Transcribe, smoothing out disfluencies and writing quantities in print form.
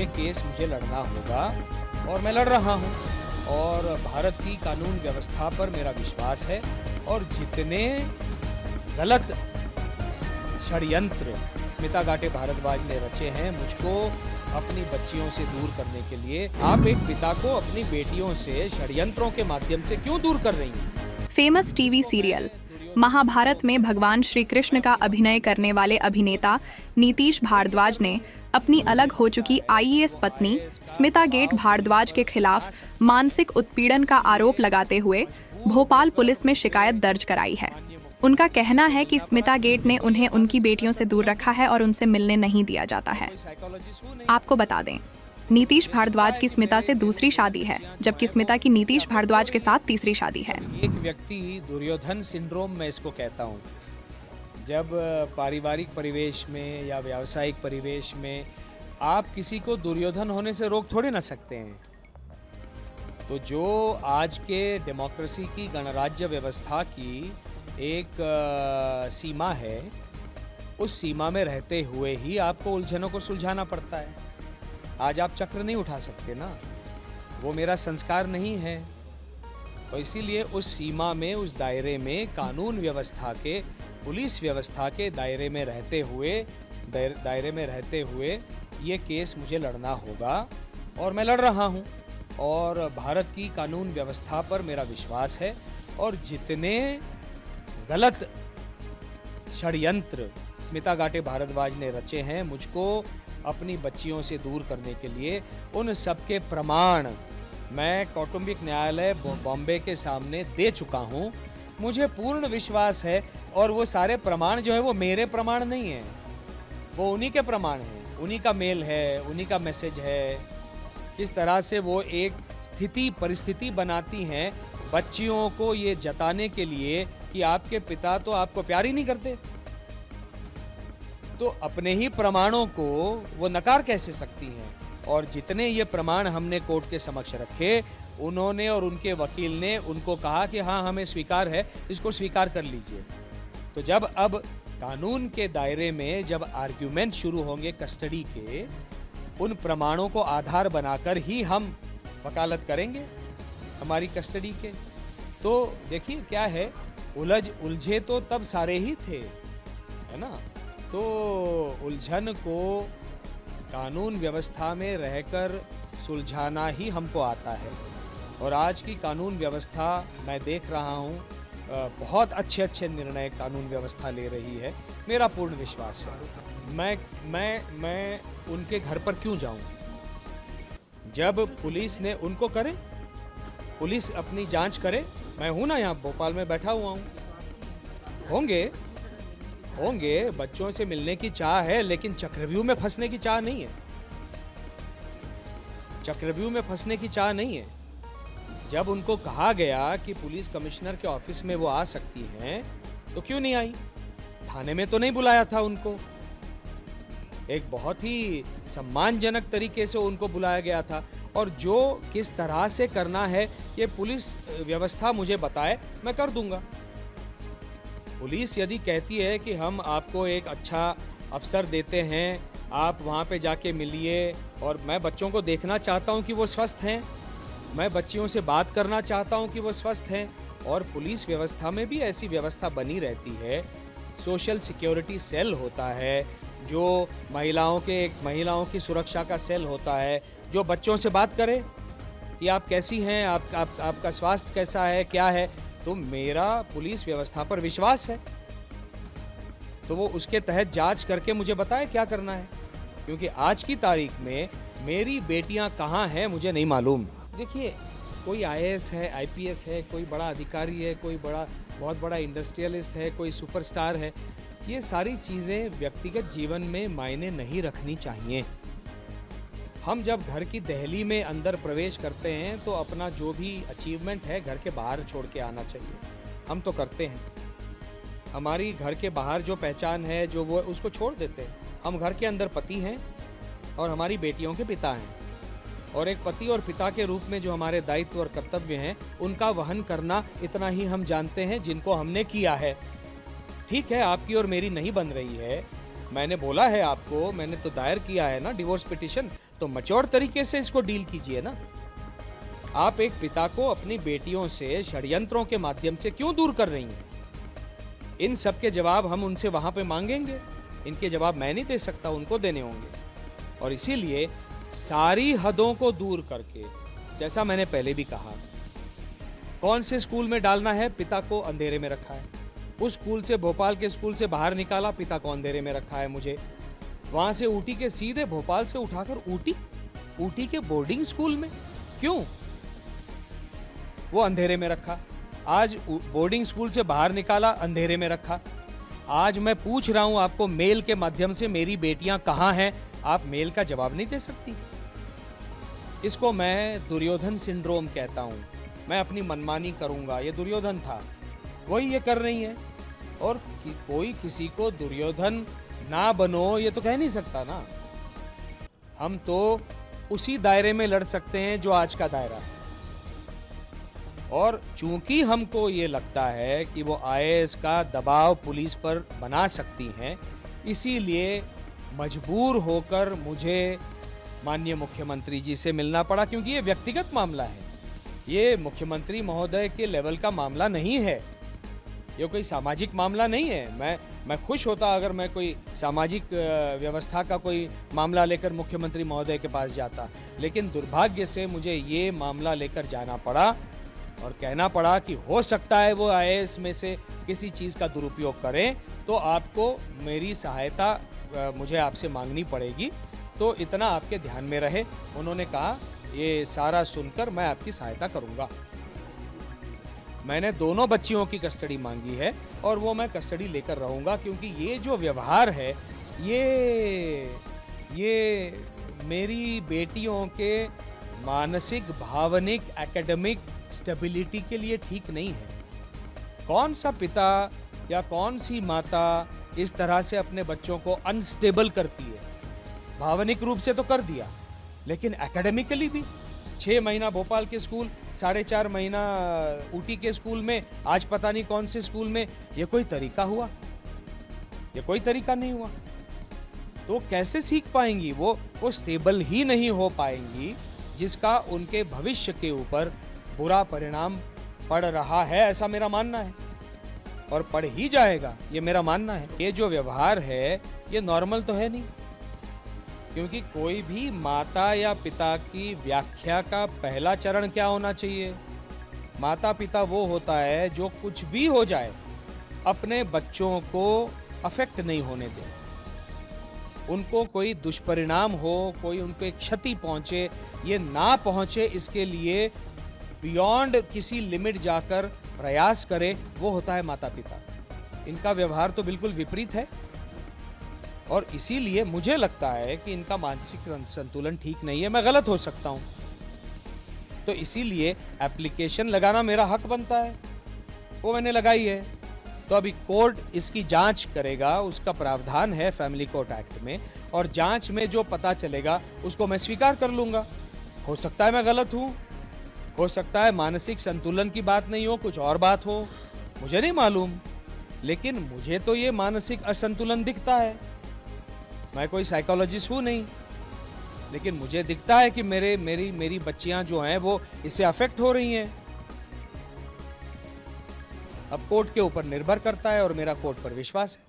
ये केस मुझे लड़ना होगा और मैं लड़ रहा हूँ। और भारत की कानून व्यवस्था पर मेरा विश्वास है और जितने गलत षड्यंत्र स्मिता गाटे भारद्वाज ने रचे हैं मुझको अपनी बच्चियों से दूर करने के लिए, आप एक पिता को अपनी बेटियों से षड्यंत्रों के माध्यम से क्यों दूर कर रही हैं? फेमस टीवी सीरियल महाभारत में भगवान श्री कृष्ण का अभिनय करने वाले अभिनेता नीतीश भारद्वाज ने अपनी अलग हो चुकी आईएएस पत्नी स्मिता गेट भारद्वाज के खिलाफ मानसिक उत्पीड़न का आरोप लगाते हुए भोपाल पुलिस में शिकायत दर्ज कराई है। उनका कहना है कि स्मिता गेट ने उन्हें उनकी बेटियों से दूर रखा है और उनसे मिलने नहीं दिया जाता है। आपको बता दें, नीतीश भारद्वाज की स्मिता से दूसरी शादी है, जबकि स्मिता की नीतीश भारद्वाज के साथ तीसरी शादी है। एक व्यक्ति दुर्योधन सिंड्रोम मैं इसको कहता हूँ। जब पारिवारिक परिवेश में या व्यावसायिक परिवेश में आप किसी को दुर्योधन होने से रोक थोड़े ना सकते हैं। तो जो आज के डेमोक्रेसी की गणराज्य व्यवस्था की एक सीमा है, उस सीमा में रहते हुए ही आपको उलझनों को सुलझाना पड़ता है। आज आप चक्र नहीं उठा सकते ना, वो मेरा संस्कार नहीं है। तो इसीलिए उस सीमा में, उस दायरे में, कानून व्यवस्था के, पुलिस व्यवस्था के दायरे में रहते हुए ये केस मुझे लड़ना होगा और मैं लड़ रहा हूँ। और भारत की कानून व्यवस्था पर मेरा विश्वास है और जितने गलत षड्यंत्र स्मिता गाटे भारद्वाज ने रचे हैं मुझको अपनी बच्चियों से दूर करने के लिए, उन सब के प्रमाण मैं कौटुंबिक न्यायालय बॉम्बे के सामने दे चुका हूं। मुझे पूर्ण विश्वास है और वो सारे प्रमाण जो है वो मेरे प्रमाण नहीं है, वो उन्हीं के प्रमाण हैं, उन्हीं का मेल है, उन्हीं का मैसेज है। किस तरह से वो एक परिस्थिति बनाती हैं बच्चियों को ये जताने के लिए कि आपके पिता तो आपको प्यार ही नहीं करते, तो अपने ही प्रमाणों को वो नकार कैसे सकती हैं? और जितने ये प्रमाण हमने कोर्ट के समक्ष रखे, उन्होंने और उनके वकील ने उनको कहा कि हाँ, हमें स्वीकार है, इसको स्वीकार कर लीजिए। तो जब अब कानून के दायरे में जब आर्ग्यूमेंट शुरू होंगे कस्टडी के, उन प्रमाणों को आधार बनाकर ही हम वकालत करेंगे हमारी कस्टडी के। तो देखिए क्या है, उलझे तो तब सारे ही थे, है ना? तो उलझन को कानून व्यवस्था में रहकर सुलझाना ही हमको आता है। और आज की कानून व्यवस्था मैं देख रहा हूँ, बहुत अच्छे निर्णय कानून व्यवस्था ले रही है, मेरा पूर्ण विश्वास है। मैं उनके घर पर क्यों जाऊं? जब पुलिस ने उनको करे, पुलिस अपनी जांच करे, मैं हूं ना, यहाँ भोपाल में बैठा हुआ हूं। होंगे बच्चों से मिलने की चाह है, लेकिन चक्रव्यूह में फंसने की चाह नहीं है। चक्रव्यूह में फंसने की चाह नहीं है। जब उनको कहा गया कि पुलिस कमिश्नर के ऑफिस में वो आ सकती हैं, तो क्यों नहीं आई? थाने में तो नहीं बुलाया था उनको, एक बहुत ही सम्मानजनक तरीके से उनको बुलाया गया था। और जो किस तरह से करना है ये पुलिस व्यवस्था मुझे बताए, मैं कर दूंगा। पुलिस यदि कहती है कि हम आपको एक अच्छा अवसर देते हैं, आप वहाँ पे जाके मिलिए, और मैं बच्चों को देखना चाहता हूँ कि वो स्वस्थ हैं, मैं बच्चियों से बात करना चाहता हूँ कि वो स्वस्थ हैं। और पुलिस व्यवस्था में भी ऐसी व्यवस्था बनी रहती है, सोशल सिक्योरिटी सेल होता है, जो महिलाओं की सुरक्षा का सेल होता है, जो बच्चों से बात करे कि आप कैसी हैं, आपका स्वास्थ्य कैसा है, क्या है। तो मेरा पुलिस व्यवस्था पर विश्वास है, तो वो उसके तहत जांच करके मुझे बताए क्या करना है। क्योंकि आज की तारीख में मेरी बेटियां कहाँ हैं मुझे नहीं मालूम। देखिए, कोई आईएएस है, आईपीएस है, कोई बड़ा अधिकारी है, कोई बहुत बड़ा इंडस्ट्रियलिस्ट है, कोई सुपरस्टार है, ये सारी चीज़ें व्यक्तिगत जीवन में मायने नहीं रखनी चाहिए। हम जब घर की दहली में अंदर प्रवेश करते हैं तो अपना जो भी अचीवमेंट है घर के बाहर छोड़ के आना चाहिए। हम तो करते हैं, हमारी घर के बाहर जो पहचान है, जो वो उसको छोड़ देते हैं। हम घर के अंदर पति हैं और हमारी बेटियों के पिता हैं, और एक पति और पिता के रूप में जो हमारे दायित्व और कर्तव्य हैं उनका वहन करना, इतना ही हम जानते हैं जिनको हमने किया है। ठीक है, आपकी और मेरी नहीं बन रही है, मैंने बोला है आपको, मैंने तो दायर किया है ना डिवोर्स पिटीशन, तो मैच्योर तरीके से इसको डील कीजिए ना। आप एक पिता को अपनी बेटियों से षड्यंत्रों के माध्यम से क्यों दूर कर रही हैं? इन सब के जवाब हम उनसे वहां पे मांगेंगे। इनके जवाब मैं नहीं दे सकता, उनको देने होंगे। और इसीलिए सारी हदों को दूर करके, जैसा मैंने पहले भी कहा, कौन से स्कूल में डालना है, पिता को अंधेरे में रखा है। उस स्कूल से, भोपाल के स्कूल से बाहर निकाला, पिता को अंधेरे में रखा है मुझे। वहां से ऊटी के सीधे, भोपाल से उठाकर ऊटी के बोर्डिंग स्कूल में, क्यों? वो अंधेरे में रखा। आज बोर्डिंग स्कूल से बाहर निकाला, अंधेरे में रखा। आज मैं पूछ रहा हूं आपको मेल के माध्यम से, मेरी बेटियां कहां हैं? आप मेल का जवाब नहीं दे सकती। इसको मैं दुर्योधन सिंड्रोम कहता हूं। मैं अपनी मनमानी करूंगा, ये दुर्योधन था, वही ये कर रही है। और कोई किसी को दुर्योधन ना बनो ये तो कह नहीं सकता ना। हम तो उसी दायरे में लड़ सकते हैं जो आज का दायरा है। और चूंकि हमको ये लगता है कि वो आईएएस का दबाव पुलिस पर बना सकती हैं, इसीलिए मजबूर होकर मुझे माननीय मुख्यमंत्री जी से मिलना पड़ा, क्योंकि ये व्यक्तिगत मामला है। ये मुख्यमंत्री महोदय के लेवल का मामला नहीं है, ये कोई सामाजिक मामला नहीं है। मैं खुश होता अगर मैं कोई सामाजिक व्यवस्था का कोई मामला लेकर मुख्यमंत्री महोदय के पास जाता, लेकिन दुर्भाग्य से मुझे ये मामला लेकर जाना पड़ा और कहना पड़ा कि हो सकता है वो आईएएस में से किसी चीज़ का दुरुपयोग करें, तो आपको मेरी सहायता मुझे आपसे मांगनी पड़ेगी। तो इतना आपके ध्यान में रहे। उन्होंने कहा ये सारा सुनकर मैं आपकी सहायता करूंगा। मैंने दोनों बच्चियों की कस्टडी मांगी है और वो मैं कस्टडी लेकर रहूंगा, क्योंकि ये जो व्यवहार है ये मेरी बेटियों के मानसिक, भावनिक, एकेडमिक स्टेबिलिटी के लिए ठीक नहीं है। कौन सा पिता या कौन सी माता इस तरह से अपने बच्चों को अनस्टेबल करती है? भावनिक रूप से तो कर दिया, लेकिन एकेडमिकली भी। 6 महीना भोपाल के स्कूल, 4.5 महीना ऊटी के स्कूल में, आज पता नहीं कौन से स्कूल में। ये कोई तरीका हुआ? ये कोई तरीका नहीं हुआ। तो कैसे सीख पाएंगी? वो स्टेबल ही नहीं हो पाएंगी, जिसका उनके भविष्य के ऊपर बुरा परिणाम पड़ रहा है, ऐसा मेरा मानना है। और पड़ ही जाएगा, ये मेरा मानना है। ये जो व्यवहार है ये नॉर्मल तो है नहीं, क्योंकि कोई भी माता या पिता की व्याख्या का पहला चरण क्या होना चाहिए? माता पिता वो होता है जो कुछ भी हो जाए अपने बच्चों को अफेक्ट नहीं होने दे। उनको कोई दुष्परिणाम हो, कोई उनको एक क्षति पहुंचे, ये ना पहुंचे, इसके लिए बियॉन्ड किसी लिमिट जाकर प्रयास करे, वो होता है माता पिता। इनका व्यवहार तो बिल्कुल विपरीत है। और इसीलिए मुझे लगता है कि इनका मानसिक संतुलन ठीक नहीं है। मैं गलत हो सकता हूं, तो इसीलिए एप्लीकेशन लगाना मेरा हक बनता है, वो मैंने लगाई है। तो अभी कोर्ट इसकी जांच करेगा, उसका प्रावधान है फैमिली कोर्ट एक्ट में, और जांच में जो पता चलेगा उसको मैं स्वीकार कर लूंगा। हो सकता है मैं गलत हूं, हो सकता है मानसिक संतुलन की बात नहीं हो, कुछ और बात हो, मुझे नहीं मालूम, लेकिन मुझे तो ये मानसिक असंतुलन दिखता है। मैं कोई साइकोलॉजिस्ट हूं नहीं, लेकिन मुझे दिखता है कि मेरी बच्चियां जो हैं वो इससे अफेक्ट हो रही हैं। अब कोर्ट के ऊपर निर्भर करता है, और मेरा कोर्ट पर विश्वास है।